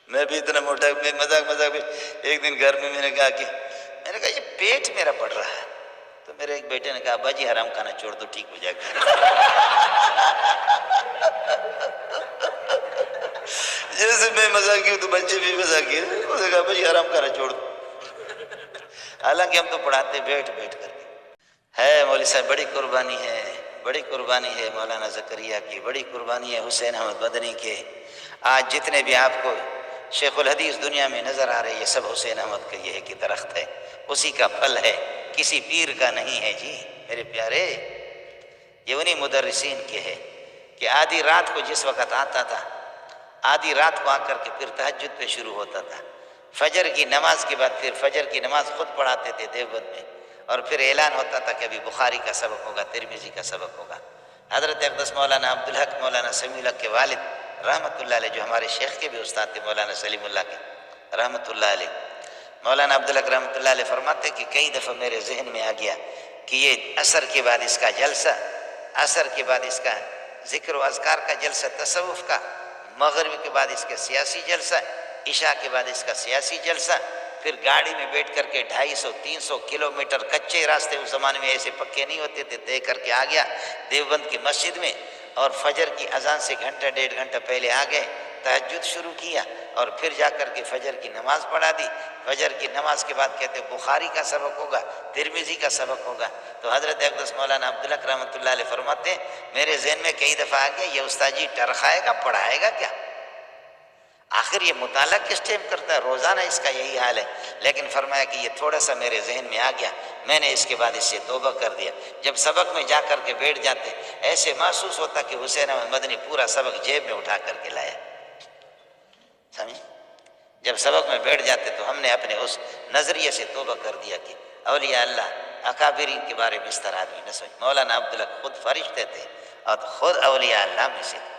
میں بھی اتنا موٹا، میں مذاق میں ایک دن گھر میں نے کہا یہ پیٹ میرا بڑھ رہا ہے، تو میرے ایک بیٹے نے کہا ابا جی حرام کھانا چھوڑ دو ٹھیک ہو جائے گا۔ جیسے میں مذاقی ہوں تو بچے بھی مذاقی ہیں، انہوں نے کہا ابا جی حرام کھانا چھوڑ دو۔ حالانکہ ہم تو پڑھاتے بیٹھ بیٹھ کر کے۔ ہے مولوی صاحب بڑی قربانی ہے، بڑی قربانی ہے مولانا زکریا کی، بڑی قربانی ہے حسین احمد مدنی کے۔ آج جتنے بھی آپ کو شیخ الحدیث دنیا میں نظر آ رہے یہ سب حسین احمد کا یہ کہ درخت ہے، اسی کا پھل ہے، کسی پیر کا نہیں ہے جی میرے پیارے۔ یہ انہی مدرسین کے ہے کہ آدھی رات کو جس وقت آتا تھا، آدھی رات کو آ کر کے پھر تہجد پہ شروع ہوتا تھا، فجر کی نماز کے بعد پھر فجر کی نماز خود پڑھاتے تھے دیوبند میں، اور پھر اعلان ہوتا تھا کہ ابھی بخاری کا سبق ہوگا، ترمذی کا سبق ہوگا۔ حضرت اقدس مولانا عبدالحق مولانا سمیع الحق کے والد رحمۃ اللہ علیہ، جو ہمارے شیخ کے بھی استاد تھے مولانا سلیم اللہ کے رحمۃ اللہ علیہ، مولانا عبدالحق رحمۃ اللہ علیہ فرماتے کہ کئی دفعہ میرے ذہن میں آ گیا کہ یہ عصر کے بعد اس کا جلسہ، عصر کے بعد اس کا ذکر و اذکار کا جلسہ تصوف کا، مغرب کے بعد اس کا سیاسی جلسہ، عشاء کے بعد اس کا سیاسی جلسہ، پھر گاڑی میں بیٹھ کر کے 250-300 کلومیٹر کچے راستے اس زمانے میں ایسے پکے نہیں ہوتے تھے، طے کر کے آ گیا دیوبند کی مسجد میں، اور فجر کی اذان سے گھنٹہ ڈیڑھ گھنٹہ پہلے آ گئے، تہجد شروع کیا، اور پھر جا کر کے فجر کی نماز پڑھا دی۔ فجر کی نماز کے بعد کہتے بخاری کا سبق ہوگا، ترمذی کا سبق ہوگا۔ تو حضرت اقدس مولانا عبدالحق رحمۃ اللہ علیہ فرماتے ہیں میرے ذہن میں کئی دفعہ آ گیا یہ استاد جی ٹرخائے گا، پڑھائے گا کیا؟ آخر یہ مطالعہ کس ٹائم کرتا ہے؟ روزانہ اس کا یہی حال ہے۔ لیکن فرمایا کہ یہ تھوڑا سا میرے ذہن میں آ گیا، میں نے اس کے بعد اس سے توبہ کر دیا۔ جب سبق میں جا کر کے بیٹھ جاتے ایسے محسوس ہوتا کہ حسین احمد مدنی پورا سبق جیب میں اٹھا کر کے لایا، سمجھ؟ جب سبق میں بیٹھ جاتے تو ہم نے اپنے اس نظریے سے توبہ کر دیا کہ اولیاء اللہ اکابرین کے بارے میں اس طرح آدمی نہ سمجھ۔ مولانا عبدالحق خود فرشتے تھے اور خود اولیاء اللہ میں سے تھے۔